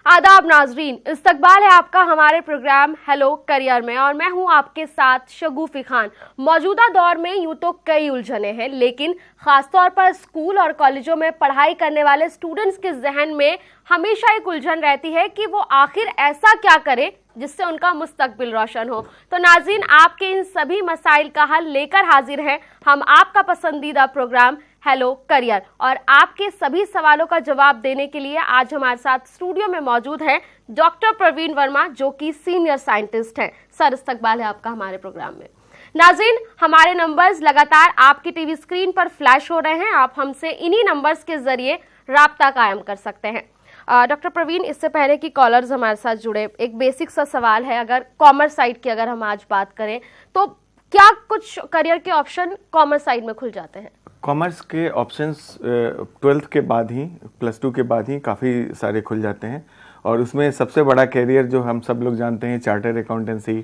आदाब नाजरीन, इस्तकबाल है आपका हमारे प्रोग्राम हेलो करियर में और मैं हूं आपके साथ शगुफी खान। मौजूदा दौर में यूं तो कई उलझने हैं, लेकिन खासतौर पर स्कूल और कॉलेजों में पढ़ाई करने वाले स्टूडेंट्स के जहन में हमेशा एक उलझन रहती है कि वो आखिर ऐसा क्या करे जिससे उनका मुस्तकबिल रोशन हो। तो नाज़रीन, आपके इन सभी मसाइल का हल लेकर हाजिर हैं हम, आपका पसंदीदा प्रोग्राम हेलो करियर। और आपके सभी सवालों का जवाब देने के लिए आज हमारे साथ स्टूडियो में मौजूद हैं डॉक्टर प्रवीण वर्मा, जो कि सीनियर साइंटिस्ट हैं। सर, इस्तकबाल है आपका हमारे प्रोग्राम में। नाज़रीन, हमारे नंबर्स लगातार आपकी टीवी स्क्रीन पर फ्लैश हो रहे हैं। आप हमसे इन्हीं नंबर्स के जरिए राब्ता कायम कर सकते हैं। डॉक्टर प्रवीण, इससे पहले कि कॉलर्स हमारे साथ जुड़े, एक बेसिक सा सवाल है। अगर कॉमर्स साइड की अगर हम आज बात करें तो क्या कुछ करियर के ऑप्शन कॉमर्स साइड में खुल जाते हैं? कॉमर्स के ऑप्शंस 12th के बाद ही, +2 के बाद ही काफ़ी सारे खुल जाते हैं। और उसमें सबसे बड़ा कैरियर जो हम सब लोग जानते हैं, चार्टर अकाउंटेंसी,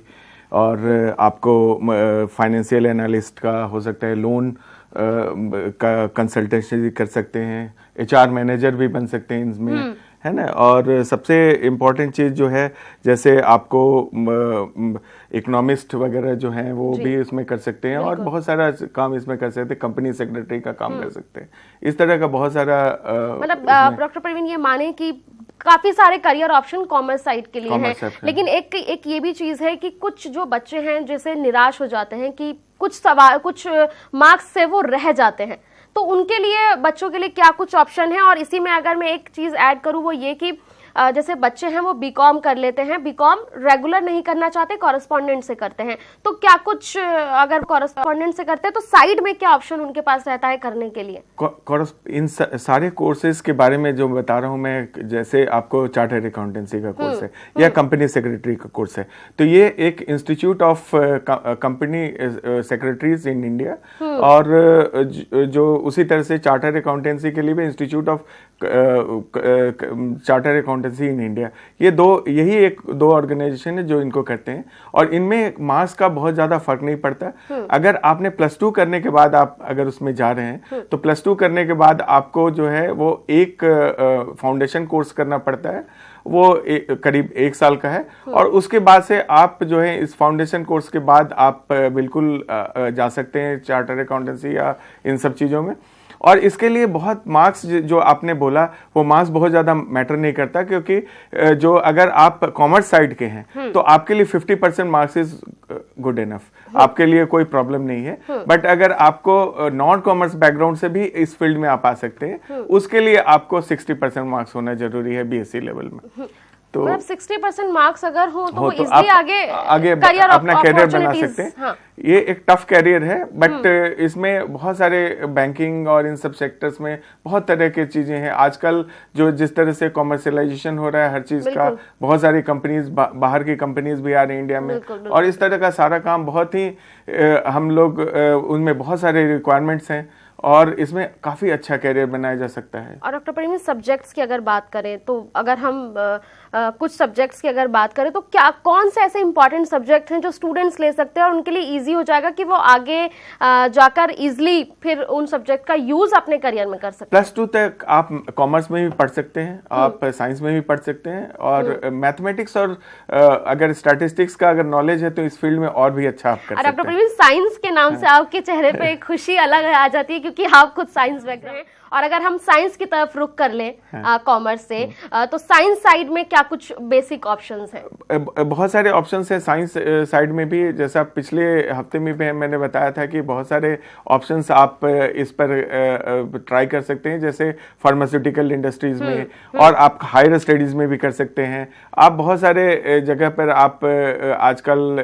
और आपको फाइनेंशियल एनालिस्ट का हो सकता है, लोन का कंसल्टेंसी भी कर सकते हैं, HR मैनेजर भी बन सकते हैं इसमें, है ना। और सबसे इम्पोर्टेंट चीज़ जो है, जैसे आपको इकोनॉमिस्ट वगैरह जो हैं वो भी इसमें कर सकते हैं, और बहुत सारा काम इसमें कर सकते हैं, कंपनी सेक्रेटरी का काम कर सकते हैं, इस तरह का बहुत सारा। मतलब डॉक्टर प्रवीण, ये माने कि काफी सारे करियर ऑप्शन कॉमर्स साइड के लिए हैं, लेकिन एक ये भी चीज है कि कुछ जो बच्चे हैं जैसे निराश हो जाते हैं कि कुछ मार्क्स से वो रह जाते हैं, तो उनके लिए, बच्चों के लिए क्या कुछ ऑप्शन है? और इसी में अगर मैं एक चीज ऐड करूं, वो ये कि जैसे बच्चे हैं वो बीकॉम कर लेते हैं, बीकॉम रेगुलर नहीं करना चाहते, कॉरेस्पॉन्डेंट से करते हैं, तो क्या कुछ, अगर कॉरेस्पॉन्डेंट से करते हैं तो साइड में क्या ऑप्शन उनके पास रहता है करने के लिए? इन सारे कोर्सेज के बारे में जो बता रहा हूँ मैं, जैसे आपको चार्टर्ड अकाउंटेंसी का कोर्स है या कंपनी सेक्रेटरी का कोर्स है, तो ये एक institute of company secretaries in India, और जो उसी तरह से चार्टर्ड अकाउंटेंसी के लिए भी institute of chartered accountancy in India, ये यही दो ऑर्गेनाइजेशन है जो इनको करते हैं। और इनमें मार्क्स का बहुत ज्यादा फर्क नहीं पड़ता। अगर आपने +2 करने के बाद आप अगर उसमें जा रहे हैं, तो +2 करने के बाद आपको जो है वो एक फाउंडेशन कोर्स करना पड़ता है, वो करीब 1 साल का है, और उसके बाद से आप जो है इस फाउंडेशन कोर्स के बाद आप बिल्कुल जा सकते हैं चार्टर्ड अकाउंटेंसी या इन सब चीज़ों में। और इसके लिए बहुत मार्क्स, जो आपने बोला, वो मार्क्स बहुत ज़्यादा मैटर नहीं करता, क्योंकि जो अगर आप कॉमर्स साइड के हैं तो आपके लिए 50% मार्क्स इज गुड इनफ, आपके लिए कोई प्रॉब्लम नहीं है। बट अगर आपको नॉन कॉमर्स बैकग्राउंड से भी इस फील्ड में आप आ सकते हैं, उसके लिए आपको 60% मार्क्स होना जरूरी है BSc लेवल में। तो 60% मार्क्स अगर हो तो वो इजीली आगे करियर अपना कैरियर बना सकते हैं। हाँ। ये एक टफ कैरियर है, बट इसमें बहुत सारे बैंकिंग और इन सब सेक्टर्स में बहुत तरह की चीजें हैं। आजकल जो जिस तरह से कॉमर्शियलाइजेशन हो रहा है हर चीज का, बहुत सारी कंपनीज, बाहर की कंपनीज भी आ रही है इंडिया में, और इस तरह का सारा काम बहुत ही हम लोग उनमें बहुत सारे रिक्वायरमेंट्स हैं, और इसमें काफी अच्छा कैरियर बनाया जा सकता है। और डॉक्टर प्रवीण, सब्जेक्ट्स की अगर बात करें तो अगर हम कुछ सब्जेक्ट्स की अगर बात करें तो क्या, कौन से ऐसे इंपॉर्टेंट सब्जेक्ट हैं जो स्टूडेंट्स ले सकते हैं और उनके लिए इजी हो जाएगा कि वो आगे जाकर इजीली फिर उन सब्जेक्ट का यूज अपने करियर में कर सकते हैं? +2 तक आप कॉमर्स में भी पढ़ सकते हैं, आप साइंस में भी पढ़ सकते हैं, और मैथमेटिक्स और अगर स्टैटिस्टिक्स का अगर नॉलेज है तो इस फील्ड में और भी अच्छा आप कर सकते हैं। डॉक्टर प्रवीण, साइंस के नाम से आपके चेहरे पे एक खुशी अलग आ जाती है, क्योंकि आप खुद साइंस बैकग्राउंड हैं। और अगर हम साइंस की तरफ रुख कर लें कॉमर्स से, तो साइंस साइड में क्या कुछ बेसिक ऑप्शंस हैं? बहुत सारे ऑप्शंस हैं साइंस साइड में भी। जैसा पिछले हफ्ते में भी मैंने बताया था कि बहुत सारे ऑप्शंस आप इस पर ट्राई कर सकते हैं, जैसे फार्मास्यूटिकल इंडस्ट्रीज में, और आप हायर स्टडीज में भी कर सकते हैं। आप बहुत सारे जगह पर आप आजकल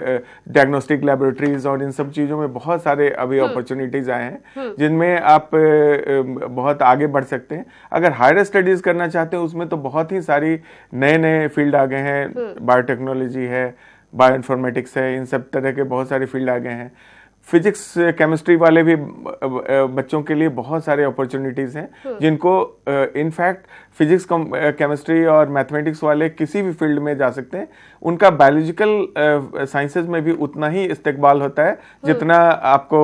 डायग्नोस्टिक लैबोरेटरीज और इन सब चीज़ों में बहुत सारे अभी अपॉर्चुनिटीज आए हैं, जिनमें आप बहुत आगे बढ़ सकते हैं। अगर हायर स्टडीज करना चाहते हैं उसमें तो बहुत ही सारी नए फील्ड आ गए हैं, बायोटेक्नोलॉजी है, बायो इन्फॉर्मेटिक्स है, इन सब तरह के बहुत सारे फील्ड आ गए हैं। फिजिक्स केमिस्ट्री वाले भी बच्चों के लिए बहुत सारे अपॉर्चुनिटीज हैं, जिनको इनफैक्ट फिजिक्स, केमिस्ट्री और मैथमेटिक्स वाले किसी भी फील्ड में जा सकते हैं। उनका बायोलॉजिकल साइंसेज में भी उतना ही इस्तेकबाल होता है जितना आपको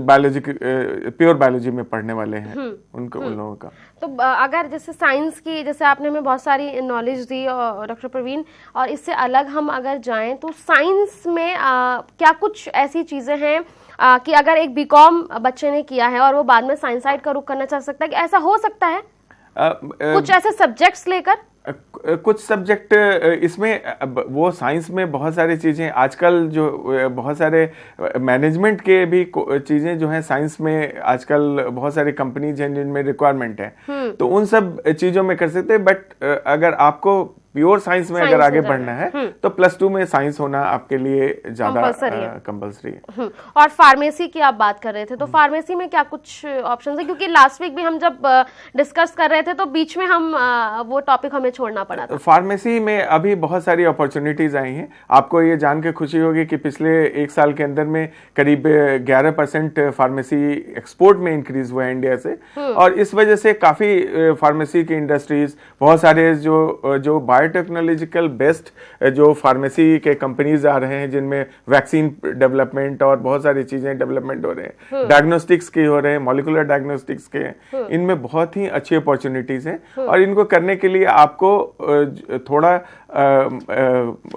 बायोलॉजी, प्योर बायोलॉजी में पढ़ने वाले हैं उन लोगों का। तो अगर जैसे साइंस की, जैसे आपने हमें बहुत सारी नॉलेज दी डॉक्टर प्रवीण, और इससे अलग हम अगर जाएं तो साइंस में क्या कुछ ऐसी चीजें हैं कि अगर एक बीकॉम बच्चे ने किया है और वो बाद में साइंस साइड का रुख करना चाह सकता है, कि ऐसा हो सकता है कुछ ऐसे सब्जेक्ट्स लेकर? कुछ सब्जेक्ट इसमें, वो साइंस में बहुत सारी चीज़ें आजकल जो बहुत सारे मैनेजमेंट के भी चीज़ें जो हैं साइंस में आजकल बहुत सारी कंपनीज हैं जिनमें रिक्वायरमेंट है, तो उन सब चीज़ों में कर सकते हैं। बट अगर आपको प्योर साइंस में अगर आगे बढ़ना है तो +2 में साइंस होना आपके लिए ज्यादा कंपलसरी है। और फार्मेसी की आप बात कर रहे थे, तो फार्मेसी में क्या कुछ ऑप्शंस है? क्योंकि लास्ट वीक भी हम जब डिस्कस कर रहे थे तो बीच में हम वो टॉपिक हमें छोड़ना पड़ा था। फार्मेसी में अभी बहुत सारी अपॉर्चुनिटीज आई हैं। आपको ये जान के खुशी होगी कि पिछले 1 साल के अंदर में करीब 11% फार्मेसी एक्सपोर्ट में इंक्रीज हुआ है इंडिया से, और इस वजह से काफी फार्मेसी की इंडस्ट्रीज, बहुत सारे जो बायोटेक्नोलॉजिकल बेस्ड जो फार्मेसी के कंपनीज आ रहे हैं जिनमें वैक्सीन डेवलपमेंट और बहुत सारी चीजें डेवलपमेंट हो रहे हैं, डायग्नोस्टिक्स के हो रहे हैं, मॉलिक्यूलर डायग्नोस्टिक्स के, इनमें बहुत ही अच्छी अपॉर्चुनिटीज हैं। और इनको करने के लिए आपको थोड़ा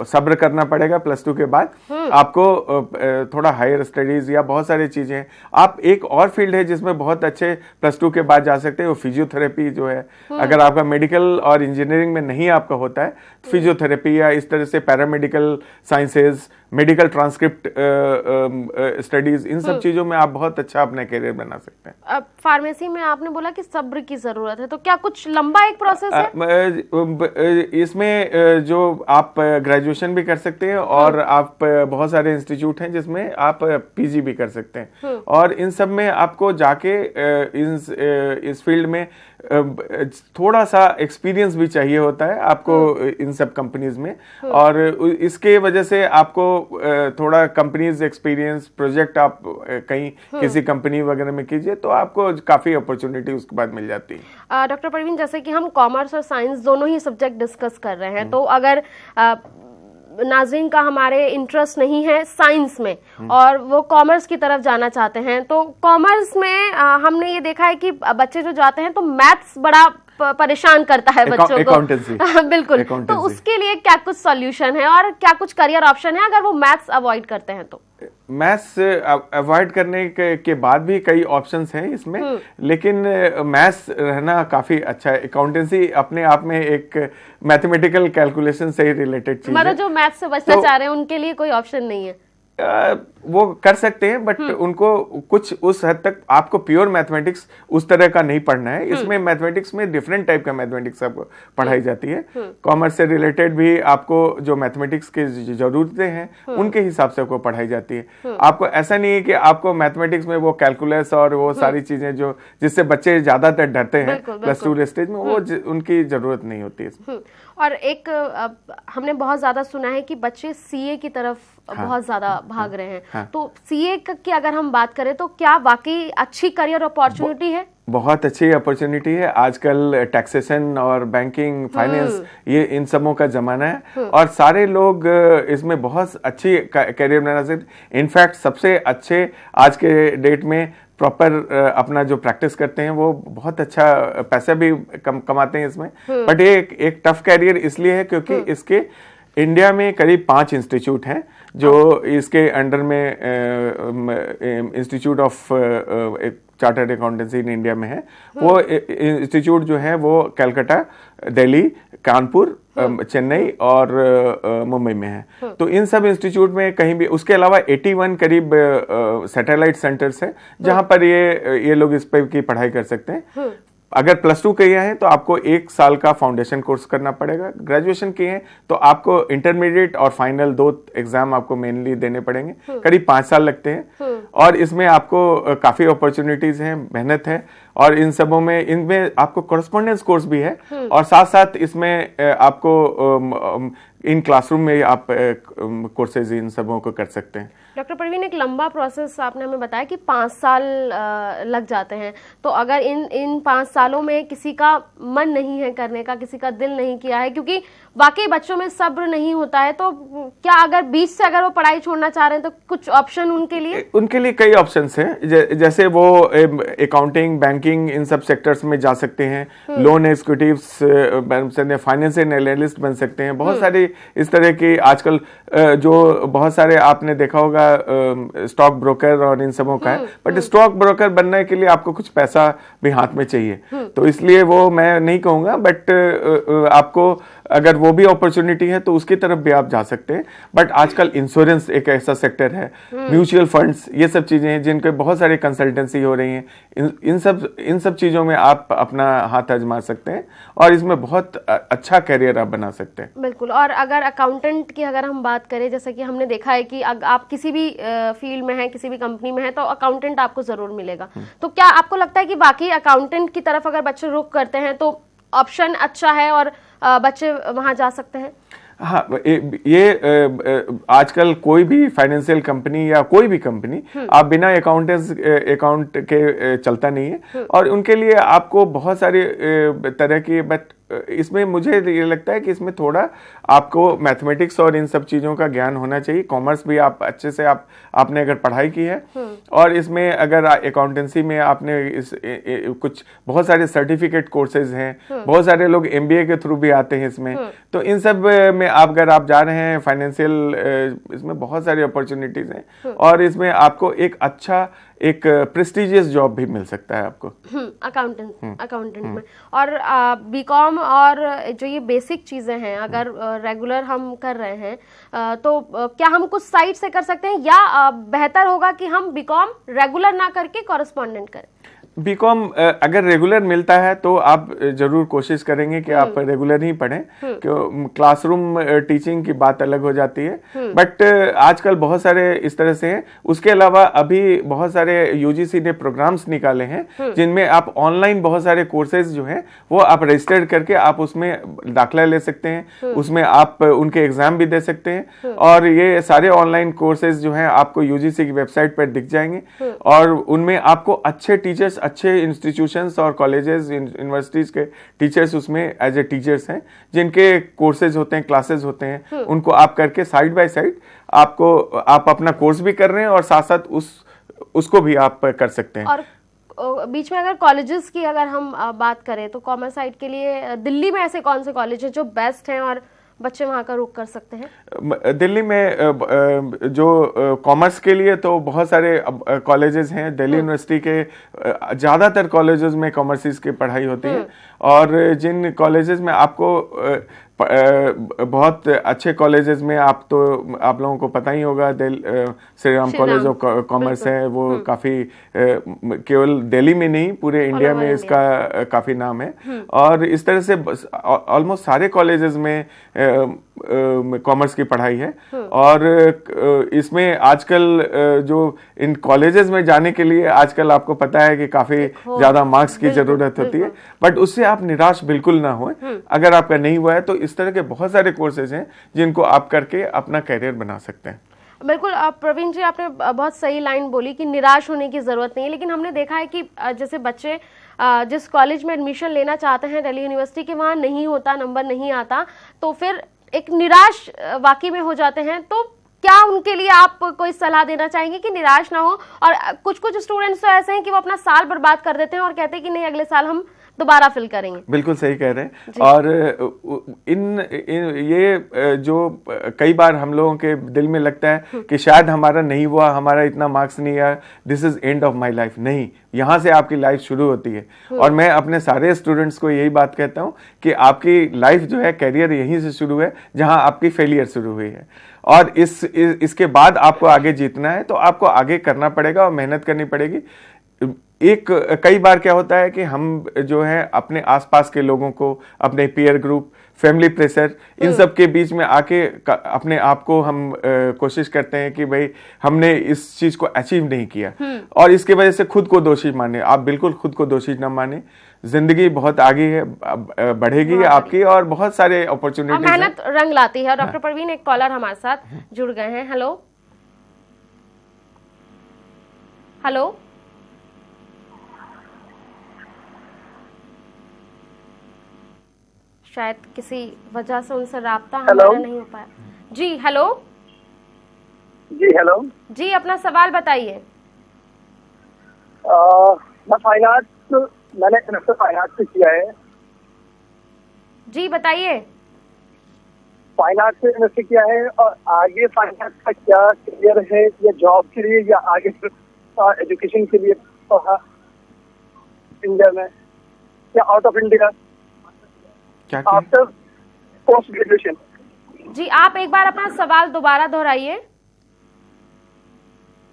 सब्र करना पड़ेगा। +2 के बाद आपको थोड़ा हायर स्टडीज या बहुत सारी चीजें। आप एक और फील्ड है जिसमें बहुत अच्छे +2 के बाद जा सकते हैं, वो फिजियोथेरेपी जो है। अगर आपका मेडिकल और इंजीनियरिंग में नहीं आपका होता है, फिजियोथेरेपी या इस तरह से paramedical sciences, medical transcript studies, इन सब चीजों में आप बहुत अच्छा अपना करियर बना सकते हैं। अब फार्मेसी में आपने बोला कि सब्र की जरूरत है, तो क्या कुछ लंबा एक प्रोसेस है? इसमें जो आप ग्रेजुएशन भी कर सकते हैं और आप बहुत सारे इंस्टीट्यूट हैं जिसमें आप पीजी भी कर सकते हैं, और इन सब में आपको जाके इस फील्ड में थोड़ा सा एक्सपीरियंस भी चाहिए होता है आपको इन सब कंपनीज में, और इसके वजह से आपको थोड़ा कंपनीज एक्सपीरियंस, प्रोजेक्ट आप कहीं किसी कंपनी वगैरह में कीजिए तो आपको काफी अपॉर्चुनिटी उसके बाद मिल जाती है। डॉक्टर प्रवीण, जैसे कि हम कॉमर्स और साइंस दोनों ही सब्जेक्ट डिस्कस कर रहे हैं, तो अगर नाज़रीन का हमारे इंटरेस्ट नहीं है साइंस में और वो कॉमर्स की तरफ जाना चाहते हैं, तो कॉमर्स में हमने ये देखा है कि बच्चे जो जाते हैं तो मैथ्स बड़ा परेशान करता है बच्चों को। बिल्कुल, तो उसके लिए क्या कुछ सॉल्यूशन है और क्या कुछ करियर ऑप्शन है अगर वो मैथ्स अवॉइड करते हैं? तो मैथ्स अवॉइड करने के बाद भी कई ऑप्शंस हैं इसमें, लेकिन मैथ्स रहना काफी अच्छा है। अकाउंटेंसी अपने आप में एक मैथमेटिकल कैलकुलेशन से ही रिलेटेड चीज है। मतलब जो मैथ्स से बचना चाह रहे हैं उनके लिए कोई ऑप्शन नहीं है? वो कर सकते हैं, बट उनको कुछ उस हद तक आपको प्योर मैथमेटिक्स उस तरह का नहीं पढ़ना है। इसमें मैथमेटिक्स में डिफरेंट टाइप का मैथमेटिक्स आपको पढ़ाई जाती है। कॉमर्स से रिलेटेड भी आपको जो मैथमेटिक्स की जरूरतें हैं उनके हिसाब से आपको पढ़ाई जाती है। आपको ऐसा नहीं है कि आपको मैथमेटिक्स में वो कैलकुलस और वो सारी चीजें जो जिससे बच्चे ज्यादातर डरते हैं +2 स्टेज में, वो उनकी जरूरत नहीं होती है। और एक हमने बहुत ज्यादा सुना है कि बच्चे सीए की तरफ बहुत ज्यादा भाग रहे हैं, तो सीए की अगर हम बात करें तो क्या वाकई अच्छी करियर अपॉर्चुनिटी है? बहुत अच्छी अपॉर्चुनिटी है। आजकल टैक्सेशन और बैंकिंग, फाइनेंस, ये इन सबों का जमाना है और सारे लोग इसमें बहुत अच्छी करियर बना सकते। इनफैक्ट सबसे अच्छे आज के डेट में प्रॉपर अपना जो प्रैक्टिस करते हैं वो बहुत अच्छा पैसा भी कमाते हैं इसमें। बट ये एक टफ कैरियर इसलिए है क्योंकि इसके इंडिया में करीब 5 इंस्टीट्यूट हैं जो इसके अंडर में institute of chartered accountancy in India में है। वो इंस्टीट्यूट जो है वो कलकत्ता, दिल्ली, कानपुर, चेन्नई और मुंबई में है। तो इन सब इंस्टीट्यूट में कहीं भी, उसके अलावा 81 करीब सैटेलाइट सेंटर्स है जहां पर ये लोग इस पे की पढ़ाई कर सकते हैं। अगर +2 किए हैं तो आपको 1 साल का फाउंडेशन कोर्स करना पड़ेगा। ग्रेजुएशन किए हैं तो आपको इंटरमीडिएट और फाइनल 2 एग्जाम आपको मेनली देने पड़ेंगे, करीब 5 साल लगते हैं। और इसमें आपको काफी अपॉर्चुनिटीज हैं, मेहनत है, और इन सबों में इनमें आपको कॉरेस्पॉन्डेंस कोर्स भी है और साथ साथ इसमें आपको इन क्लासरूम में आप कोर्सेज इन सबों को कर सकते हैं। डॉक्टर प्रवीण, एक लंबा प्रोसेस आपने हमें बताया कि 5 साल लग जाते हैं, तो अगर इन 5 सालों में किसी का मन नहीं है करने का, किसी का दिल नहीं किया है, क्योंकि वाकई बच्चों में सब्र नहीं होता है, तो क्या अगर बीच से अगर वो पढ़ाई छोड़ना चाह रहे हैं तो कुछ ऑप्शन उनके लिए कई ऑप्शंस हैं। जैसे वो अकाउंटिंग, बैंकिंग, इन सब सेक्टर्स में जा सकते हैं, लोन एग्जीक्यूटिव्स बन सकते हैं, फाइनेंशियल एनालिस्ट बन सकते हैं, बहुत सारे इस तरह के आजकल जो बहुत सारे आपने देखा होगा स्टॉक ब्रोकर और इन सबों का है, बट स्टॉक ब्रोकर बनने के लिए आपको कुछ पैसा भी हाथ में चाहिए, तो इसलिए वो मैं नहीं कहूंगा, बट आपको अगर वो भी अपॉर्चुनिटी है तो उसकी तरफ भी आप जा सकते हैं। बट आजकल इंश्योरेंस एक ऐसा सेक्टर है, म्यूचुअल फंड्स, ये सब चीजें हैं जिनके बहुत सारी कंसल्टेंसी हो रही हैं। इन सब चीजों में आप अपना हाथ आजमा सकते हैं और इसमें बहुत अच्छा करियर आप बना सकते हैं। बिल्कुल। और अगर अकाउंटेंट की अगर हम बात करें, जैसा कि हमने देखा है कि आप किसी भी फील्ड में हैं, किसी भी कंपनी में हैं, तो अकाउंटेंट आपको जरूर मिलेगा। तो क्या आपको लगता है कि वाकई अकाउंटेंट की तरफ अगर बच्चे रुख करते हैं तो ऑप्शन अच्छा है और बच्चे वहां जा सकते हैं? हाँ, ये आजकल कोई भी फाइनेंशियल कंपनी या कोई भी कंपनी आप बिना अकाउंट के चलता नहीं है, और उनके लिए आपको बहुत सारे तरह की, बट इसमें मुझे ये लगता है कि इसमें थोड़ा आपको मैथमेटिक्स और इन सब चीज़ों का ज्ञान होना चाहिए। कॉमर्स भी आप अच्छे से आपने अगर पढ़ाई की है, और इसमें अगर अकाउंटेंसी में आपने कुछ बहुत सारे सर्टिफिकेट कोर्सेज हैं, बहुत सारे लोग MBA के थ्रू भी आते हैं इसमें, तो इन सब में अगर आप जा रहे हैं फाइनेंशियल, इसमें बहुत सारी अपॉर्चुनिटीज हैं, और इसमें आपको एक प्रेस्टिजियस जॉब भी मिल सकता है आपको अकाउंटेंट में। और बीकॉम और जो ये बेसिक चीजें हैं, अगर रेगुलर हम कर रहे हैं तो क्या हम कुछ साइड से कर सकते हैं, या बेहतर होगा कि हम बीकॉम रेगुलर ना करके कॉरेस्पॉन्डेंट करें? बीकॉम अगर रेगुलर मिलता है तो आप जरूर कोशिश करेंगे कि आप रेगुलर ही पढ़ें, क्यों क्लासरूम टीचिंग की बात अलग हो जाती है, बट आजकल बहुत सारे इस तरह से हैं। उसके अलावा अभी बहुत सारे UGC ने प्रोग्राम्स निकाले हैं जिनमें आप ऑनलाइन बहुत सारे कोर्सेज जो हैं वो आप रजिस्टर्ड करके आप उसमें दाखिला ले सकते हैं, उसमें आप उनके एग्जाम भी दे सकते हैं, और ये सारे ऑनलाइन कोर्सेज जो हैं आपको UGC की वेबसाइट पर दिख जाएंगे, और उनमें आपको अच्छे टीचर्स, अच्छे इंस्टीट्यूशंस और कॉलेजेस, यूनिवर्सिटीज के टीचर्स उसमें एज ए टीचर्स हैं, जिनके कोर्सेज होते हैं, क्लासेस होते हैं, उनको आप करके साइड बाय साइड आप अपना कोर्स भी कर रहे हैं और साथ साथ उसको भी आप कर सकते हैं। और बीच में अगर कॉलेजेस की अगर हम बात करें तो कॉमर्स साइड के लिए दिल्ली में ऐसे कौन से कॉलेज हैं जो बेस्ट हैं और बच्चे वहां का रुख कर सकते हैं? दिल्ली में जो कॉमर्स के लिए तो बहुत सारे कॉलेजेस हैं। दिल्ली यूनिवर्सिटी के ज़्यादातर कॉलेजेस में कॉमर्स की पढ़ाई होती है, और जिन कॉलेजेस में आपको बहुत अच्छे कॉलेजेस में आप लोगों को पता ही होगा, Shri Ram college of commerce है, वो काफ़ी केवल दिल्ली में नहीं पूरे इंडिया में इसका काफ़ी नाम है, और इस तरह से ऑलमोस्ट सारे कॉलेजेस में कॉमर्स की पढ़ाई है। और इसमें आजकल जो इन कॉलेजेस में जाने के लिए आजकल आपको पता है कि काफ़ी ज़्यादा मार्क्स की ज़रूरत होती है, बट उससे आप निराश बिल्कुल ना हो। अगर आपका नहीं हुआ है तो इस तरह के बहुत सारे कोर्सेज हैं जिनको आप करके अपना कैरियर बना सकते हैं। बिल्कुल। प्रवीण जी, आपने बहुत सही लाइन बोली कि निराश होने की जरूरत नहीं है, लेकिन हमने देखा है कि जैसे बच्चे जिस कॉलेज में एडमिशन लेना चाहते हैं दिल्ली यूनिवर्सिटी के, वहाँ नहीं होता, नंबर नहीं आता, तो फिर एक निराश वाकई में हो जाते हैं। तो क्या उनके लिए आप कोई सलाह देना चाहेंगे कि निराश ना हो? और कुछ स्टूडेंट्स तो ऐसे हैं कि वो अपना साल बर्बाद कर देते हैं और कहते हैं कि नहीं, अगले साल हम दोबारा फिल करेंगे। बिल्कुल सही कह रहे हैं। और ये जो कई बार हम लोगों के दिल में लगता है कि शायद हमारा नहीं हुआ, हमारा इतना मार्क्स नहीं आया, this is end of my life. नहीं, यहाँ से आपकी लाइफ शुरू होती है। और मैं अपने सारे स्टूडेंट्स को यही बात कहता हूँ कि आपकी लाइफ जो है, कैरियर यहीं से शुरू है जहाँ आपकी फेलियर शुरू हुई है, और इसके बाद आपको आगे जीतना है तो आपको आगे करना पड़ेगा और मेहनत करनी पड़ेगी। कई बार क्या होता है कि हम जो है अपने आसपास के लोगों को, अपने पीयर ग्रुप, फैमिली प्रेशर, इन सब के बीच में आके अपने आप को हम कोशिश करते हैं कि भाई हमने इस चीज को अचीव नहीं किया, और इसके वजह से खुद को दोषी माने। आप बिल्कुल खुद को दोषी ना माने। जिंदगी बहुत आगे है, बढ़ेगी आपकी और बहुत सारे और अपॉर्चुनिटीज मेहनत रंग लाती है। डॉक्टर परवीन, एक कॉलर हमारे साथ जुड़ गए हैं। हेलो हेलो, शायद किसी वजह से उनसे राब्ता हमारा नहीं हो पाया। जी हेलो। जी हेलो जी, अपना सवाल बताइए। मैं फाइनेंस, मैंने MFA फाइनेंस से किया है। जी बताइए। फाइनेंस से MFA किया है, और आगे फाइनेंस का क्या करियर है, या जॉब के लिए या आगे एजुकेशन के लिए इंडिया में या आउट ऑफ इंडिया क्या आफ्टर पोस्ट ग्रेजुएशन? जी, आप एक बार अपना सवाल दोबारा दोहराइए।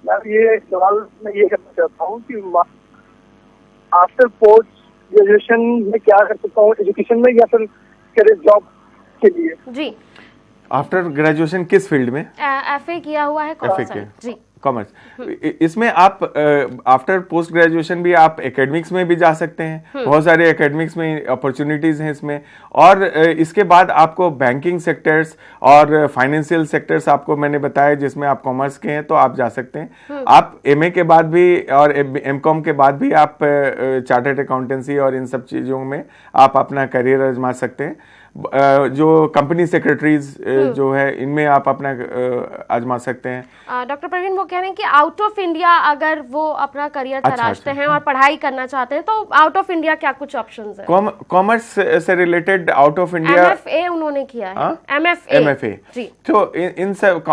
मैम, ये सवाल मैं ये करना चाहता हूँ कि आफ्टर पोस्ट ग्रेजुएशन में क्या कर सकता हूँ, एजुकेशन में या फिर करियर जॉब के लिए? जी, आफ्टर ग्रेजुएशन किस फील्ड में? FA किया हुआ है, कौन सा? जी, कॉमर्स। इसमें आप आफ्टर पोस्ट ग्रेजुएशन भी आप एकेडमिक्स में भी जा सकते हैं, बहुत सारे एकेडमिक्स में अपॉर्चुनिटीज हैं इसमें। और इसके बाद आपको बैंकिंग सेक्टर्स और फाइनेंशियल सेक्टर्स आपको मैंने बताया, जिसमें आप कॉमर्स के हैं तो आप जा सकते हैं। आप MA के बाद भी और MCOM के बाद भी आप चार्टर्ड अकाउंटेंसी और इन सब चीज़ों में आप अपना करियर आजमा सकते हैं। जो कंपनी सेक्रेटरीज जो है, इनमें आप अपना आजमा सकते हैं। डॉक्टर प्रवीण, वो कह रहे हैं कि आउट ऑफ इंडिया अगर वो अपना करियर तलाशते हैं और पढ़ाई करना चाहते हैं, तो आउट ऑफ इंडिया क्या कुछ ऑप्शंस है? कॉमर्स से related out of India MFA उन्होंने किया है। MFA जी। तो इन सब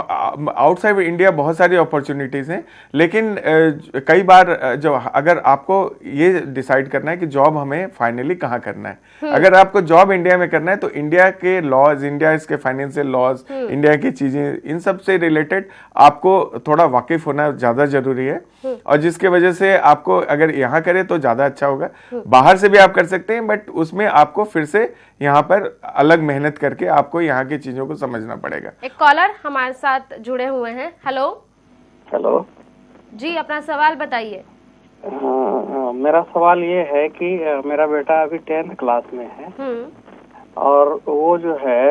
आउटसाइड इंडिया बहुत सारी अपॉर्चुनिटीज हैं, लेकिन कई बार जो अगर आपको ये डिसाइड करना है कि जॉब हमें फाइनली कहाँ करना है, अगर आपको जॉब इंडिया में करना है तो इंडिया के लॉज, इंडिया के फाइनेंशियल लॉज, इंडिया की चीजें, इन सब से रिलेटेड आपको थोड़ा वाकिफ होना ज्यादा जरूरी है। और जिसके वजह से आपको अगर यहाँ करे तो ज्यादा अच्छा होगा। बाहर से भी आप कर सकते हैं, बट उसमें आपको फिर से यहाँ पर अलग मेहनत करके आपको यहाँ की चीजों को समझना पड़ेगा। एक कॉलर हमारे साथ जुड़े हुए हैं। हेलो हेलो जी, अपना सवाल बताइए। मेरा सवाल ये है कि मेरा बेटा अभी 10th क्लास में है और वो जो है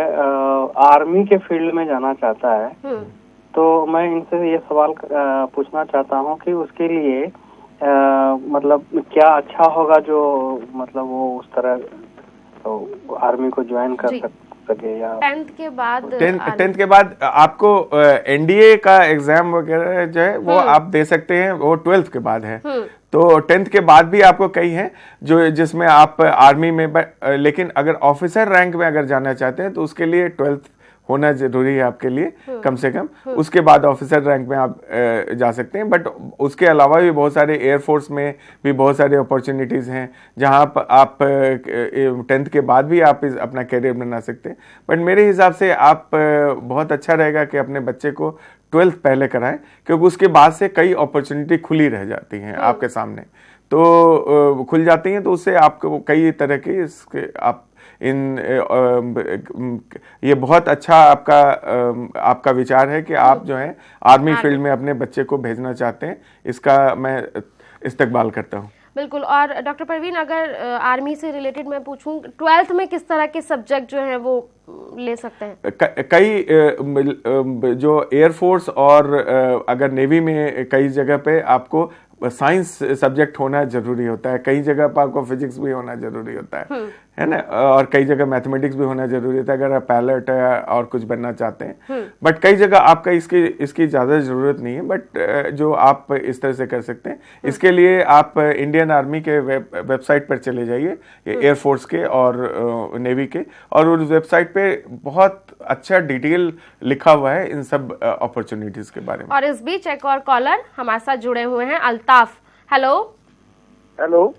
आर्मी के फील्ड में जाना चाहता है। तो मैं इनसे ये सवाल पूछना चाहता हूँ कि उसके लिए मतलब क्या अच्छा होगा, जो मतलब वो उस तरह तो आर्मी को ज्वाइन कर सके, या 10th के बाद? 10th के बाद आपको NDA का एग्जाम वगैरह जो है वो आप दे सकते हैं, वो 12th के बाद है। तो 10th के बाद भी आपको कई हैं जो जिसमें आप आर्मी में, लेकिन अगर ऑफिसर रैंक में अगर जाना चाहते हैं तो उसके लिए 12th होना जरूरी है आपके लिए, कम से कम। उसके बाद ऑफिसर रैंक में आप जा सकते हैं। बट उसके अलावा भी बहुत सारे एयरफोर्स में भी बहुत सारे अपॉर्चुनिटीज़ हैं जहां आप 10th के बाद भी आप अपना करियर बना सकते हैं। बट मेरे हिसाब से आप बहुत अच्छा रहेगा कि अपने बच्चे को 12th पहले कराएं, क्योंकि उसके बाद से कई अपॉर्चुनिटी खुली रह जाती हैं आपके सामने, तो खुल जाती हैं। तो उससे आपको कई तरह के इसके आप ये बहुत अच्छा आपका विचार है कि आप जो है आर्मी फील्ड में अपने बच्चे को भेजना चाहते हैं। इसका मैं इस्तकबाल करता हूँ। बिल्कुल। और डॉक्टर परवीन, अगर आर्मी से रिलेटेड मैं पूछूं, 12th में किस तरह के सब्जेक्ट जो हैं वो ले सकते हैं? कई जो एयरफोर्स और अगर नेवी में कई जगह पे आपको साइंस सब्जेक्ट होना जरूरी होता है, कई जगह पर आपको फिजिक्स भी होना जरूरी होता है ना, और कई जगह मैथमेटिक्स भी होना जरूरी होता है अगर आप पायलट और कुछ बनना चाहते हैं। बट कई जगह आपका इसकी ज़्यादा ज़रूरत नहीं है, बट जो आप इस तरह से कर सकते हैं, इसके लिए आप इंडियन आर्मी के वेबसाइट पर चले जाइए, एयरफोर्स के और नेवी के, और उस वेबसाइट पे बहुत अच्छा डिटेल लिखा हुआ है इन सब अपॉर्चुनिटीज़ के बारे में। और इस बीच एक और कॉलर हमारे साथ जुड़े हुए हैं, अल्ताफ। हेलो हेलो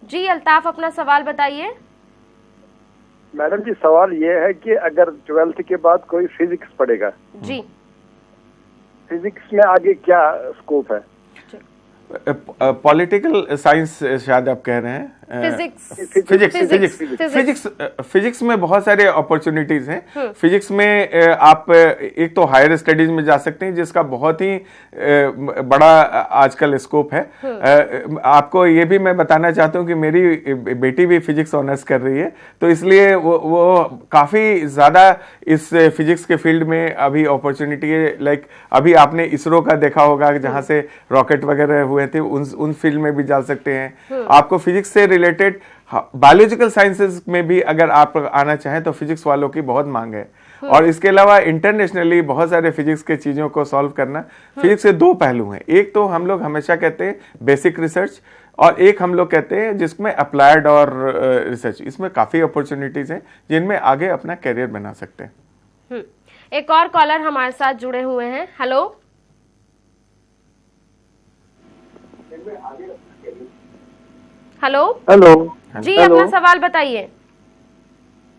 जी, अल्ताफ अपना सवाल बताइए। मैडम जी, सवाल ये है कि अगर 12th के बाद कोई फिजिक्स पढ़ेगा जी, फिजिक्स में आगे क्या स्कोप है? पॉलिटिकल साइंस शायद आप कह रहे हैं, फिजिक्स में बहुत सारे अपॉर्चुनिटीज हैं। फिजिक्स में आप एक तो हायर स्टडीज में जा सकते हैं, जिसका बहुत ही बड़ा आजकल स्कोप है। आपको ये भी मैं बताना चाहता हूँ कि मेरी बेटी भी फिजिक्स ऑनर्स कर रही है, तो इसलिए वो काफी ज्यादा इस फिजिक्स के फील्ड में अभी अपॉर्चुनिटी है। लाइक अभी आपने इसरो का देखा होगा, जहां से रॉकेट वगैरह हुए थे, उन फील्ड में भी जा सकते हैं। आपको फिजिक्स से रिलेटेड बायोलॉजिकल साइंसेज में भी अगर आप आना चाहें तो फिजिक्स वालों की बहुत मांग है। और इसके अलावा इंटरनेशनली बहुत सारे फिजिक्स के चीजों को सॉल्व करना। फिजिक्स के दो पहलू हैं, एक तो हम लोग हमेशा कहते हैं बेसिक रिसर्च, और एक हम लोग कहते हैं जिसमें अप्लाइड और रिसर्च। इसमें काफी अपॉर्चुनिटीज हैं जिनमें आगे अपना करियर बना सकते हैं। एक और कॉलर हमारे साथ जुड़े हुए हैं। हेलो हेलो हेलो जी, अपना सवाल बताइए।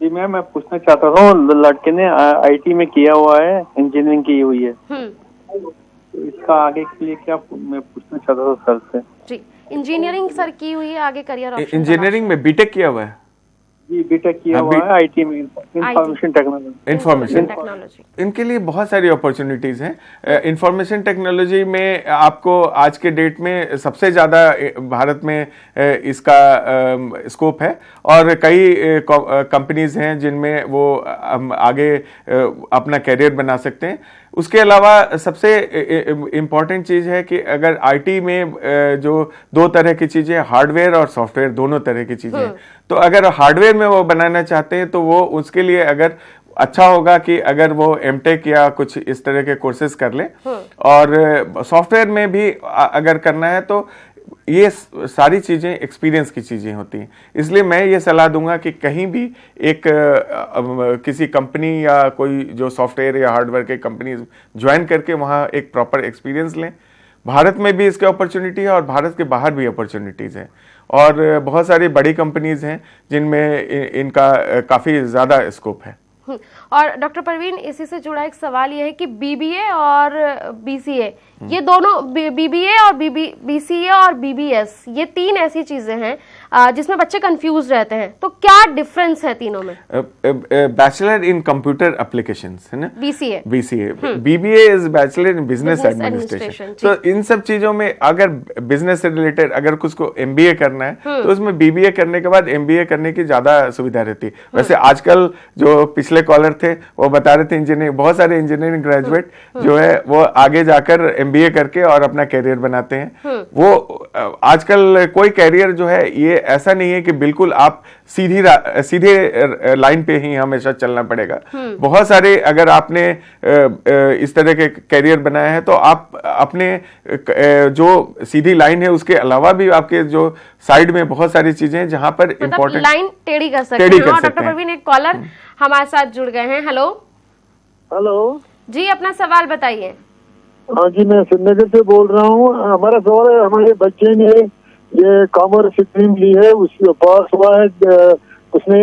जी मैम, मैं पूछना चाहता हूँ, लड़के ने आईटी में किया हुआ है, इंजीनियरिंग की हुई है, तो इसका आगे के लिए क्या मैं पूछना चाहता था सर से। जी, इंजीनियरिंग सर की हुई है, आगे करियर ऑप्शन। इंजीनियरिंग में बीटेक किया हुआ है? जी बीटेक किया हुआ है आईटी में, इंफॉर्मेशन टेक्नोलॉजी। इनके लिए बहुत सारी अपॉर्चुनिटीज हैं। इंफॉर्मेशन टेक्नोलॉजी में आपको आज के डेट में सबसे ज्यादा भारत में इसका स्कोप है, और कई कंपनीज हैं जिनमें वो आगे अपना करियर बना सकते हैं। उसके अलावा सबसे इम्पॉर्टेंट चीज है कि अगर आईटी में जो दो तरह की चीजें, हार्डवेयर और सॉफ्टवेयर, दोनों तरह की चीजें हैं, तो अगर हार्डवेयर में वो बनाना चाहते हैं तो वो उसके लिए अगर अच्छा होगा कि अगर वो एमटेक या कुछ इस तरह के कोर्सेज कर ले। और सॉफ्टवेयर में भी अगर करना है तो ये सारी चीजें एक्सपीरियंस की चीजें होती हैं। इसलिए मैं ये सलाह दूंगा कि कहीं भी एक किसी कंपनी या कोई जो सॉफ्टवेयर या हार्डवेयर के कंपनी ज्वाइन करके वहाँ एक प्रॉपर एक्सपीरियंस लें। भारत में भी इसके अपॉर्चुनिटी है और भारत के बाहर भी अपॉर्चुनिटीज हैं, और बहुत सारी बड़ी कंपनीज हैं जिनमें इनका काफी ज्यादा स्कोप है। और डॉक्टर परवीन, इसी से जुड़ा एक सवाल ये है कि बीबीए और बीसीए, ये दोनों, बीबीए और बीसीए और बीबीएस, ये तीन ऐसी चीजें हैं जिसमें बच्चे कंफ्यूज रहते हैं, तो क्या डिफरेंस है तीनों में? बैचलर इन कंप्यूटर एप्लीकेशंस है ना, BCA. BBA is bachelor in business administration. तो इन सब चीजों में अगर बिजनेस से रिलेटेड अगर कुछ को एमबीए करना है तो उसमें बीबीए करने के बाद एमबीए करने की ज्यादा सुविधा रहती है। वैसे आजकल जो पिछले कॉलर थे वो बता रहे थे, इंजीनियरिंग, बहुत सारे इंजीनियरिंग ग्रेजुएट जो है वो आगे जाकर एमबीए करके और अपना कैरियर बनाते हैं। वो आजकल कोई कैरियर जो है ये ऐसा नहीं है कि बिल्कुल आप सीधे लाइन पे ही हमेशा चलना पड़ेगा। बहुत सारे अगर आपने इस तरह के कैरियर बनाया है तो आप अपने जो सीधी लाइन है उसके अलावा भी आपके जो साइड में बहुत सारी चीजें हैं जहां पर इम्पोर्टेंट लाइन टेढ़ी कर सकते हैं। डॉक्टर परवीन, एक कॉलर हमारे साथ जुड़ गए हैं। हेलो हेलो जी, अपना सवाल बताइए। हाँ जी, मैं श्रीनगर से बोल रहा हूँ। हमारा सवाल है, हमारे बच्चे ने ये कॉमर्स स्ट्रीम ली है, उसको पास हुआ है, उसने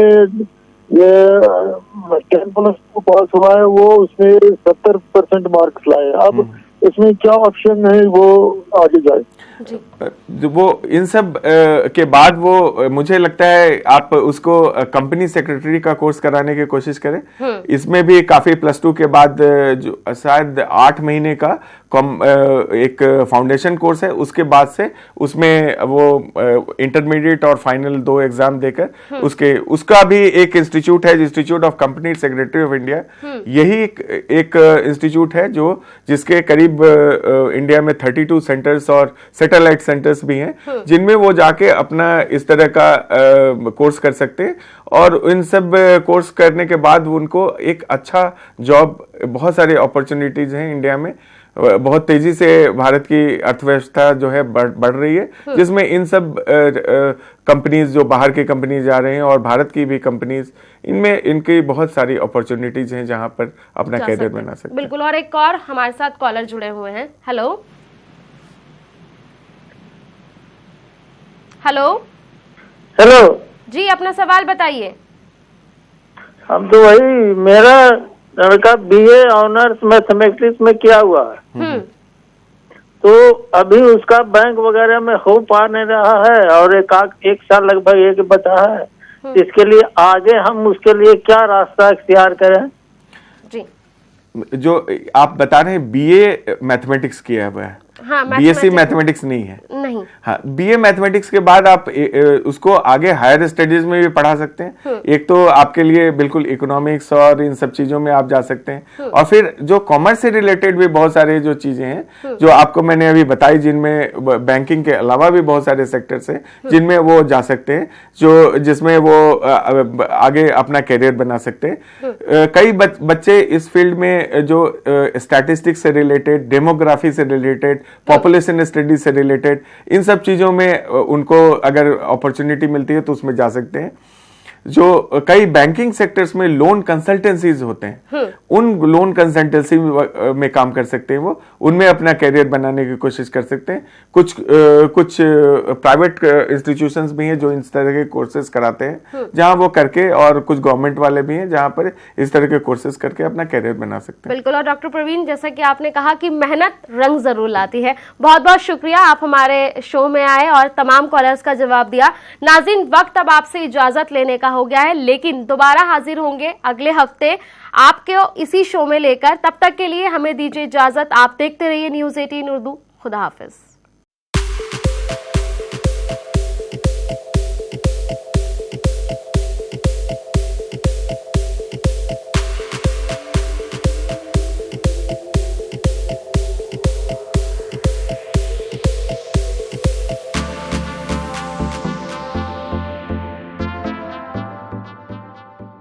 ये 10+ पास हुआ है, वो उसने 70% मार्क्स लाए। अब इसमें क्या ऑप्शन है वो आगे जाए? वो इन सब के बाद वो मुझे लगता है आप उसको कंपनी सेक्रेटरी का कोर्स कराने की कोशिश करें। इसमें भी काफी +2 के बाद जो शायद 8 महीने का एक फाउंडेशन कोर्स है, उसके बाद से उसमें वो इंटरमीडिएट और फाइनल 2 एग्जाम देकर उसका भी एक इंस्टीट्यूट है, institute of company secretary of India. यही एक इंस्टीट्यूट है जिसके करीब इंडिया में 32 सेंटर्स और सैटेलाइट सेंटर्स भी हैं जिनमें वो जाके अपना इस तरह का कोर्स कर सकते हैं। और इन सब कोर्स करने के बाद उनको एक अच्छा जॉब, बहुत सारी अपॉर्चुनिटीज हैं इंडिया में। बहुत तेजी से भारत की अर्थव्यवस्था जो है बढ़ रही है, जिसमें इन सब कंपनीज जो बाहर की कंपनीज जा रहे हैं और भारत की भी कंपनीज, इनमें इनकी बहुत सारी अपॉर्चुनिटीज हैं जहां पर अपना कैरियर बना सकते हैं। बिल्कुल। और एक और हमारे साथ कॉलर जुड़े हुए हैं। हेलो हेलो जी, अपना सवाल बताइए। हम तो वही, मेरा लड़का BA ऑनर्स मैथमेटिक्स में किया हुआ है, तो अभी उसका बैंक वगैरह में हो पा नहीं रहा है और एक साल लगभग एक बचा है। इसके लिए आगे हम उसके लिए क्या रास्ता इख्तियार करें? जी, जो आप बता रहे हैं बीए मैथमेटिक्स किया हुआ है, हाँ, बीएससी मैथमेटिक्स नहीं है। नहीं, हाँ, बीए मैथमेटिक्स के बाद आप उसको आगे हायर स्टडीज में भी पढ़ा सकते हैं। एक तो आपके लिए बिल्कुल इकोनॉमिक्स और इन सब चीजों में आप जा सकते हैं, और फिर जो कॉमर्स से रिलेटेड भी बहुत सारे जो चीजें हैं जो आपको मैंने अभी बताई, जिनमें बैंकिंग के अलावा भी बहुत सारे सेक्टर्स हैं जिनमें वो जा सकते हैं, जो जिसमें वो आगे अपना करियर बना सकते हैं। कई बच्चे इस फील्ड में जो स्टैटिस्टिक्स से रिलेटेड, डेमोग्राफी से रिलेटेड, पॉपुलेशन स्टडीज से रिलेटेड, इन सब चीजों में उनको अगर अपॉर्चुनिटी मिलती है तो उसमें जा सकते हैं। जो कई बैंकिंग सेक्टर्स में लोन कंसल्टेंसीज होते हैं, उन लोन कंसल्टेंसी में काम कर सकते हैं, वो उनमें अपना करियर बनाने की कोशिश कर सकते हैं। कुछ प्राइवेट इंस्टीट्यूशंस भी हैं जो इस तरह के कोर्सेज कराते हैं, जहां वो करके, और कुछ गवर्नमेंट वाले भी हैं जहां पर इस तरह के कोर्सेज करके अपना करियर बना सकते हैं। बिल्कुल। और डॉक्टर प्रवीण, जैसा कि आपने कहा कि मेहनत रंग जरूर लाती है, बहुत बहुत शुक्रिया आप हमारे शो में आए और तमाम कॉलर्स का जवाब दिया। नाज़रीन, वक्त अब आपसे इजाजत लेने का हो गया है, लेकिन दोबारा हाजिर होंगे अगले हफ्ते आपके इसी शो में लेकर। तब तक के लिए हमें दीजिए इजाजत। आप देखते रहिए न्यूज़ 18 उर्दू। खुदा हाफिज।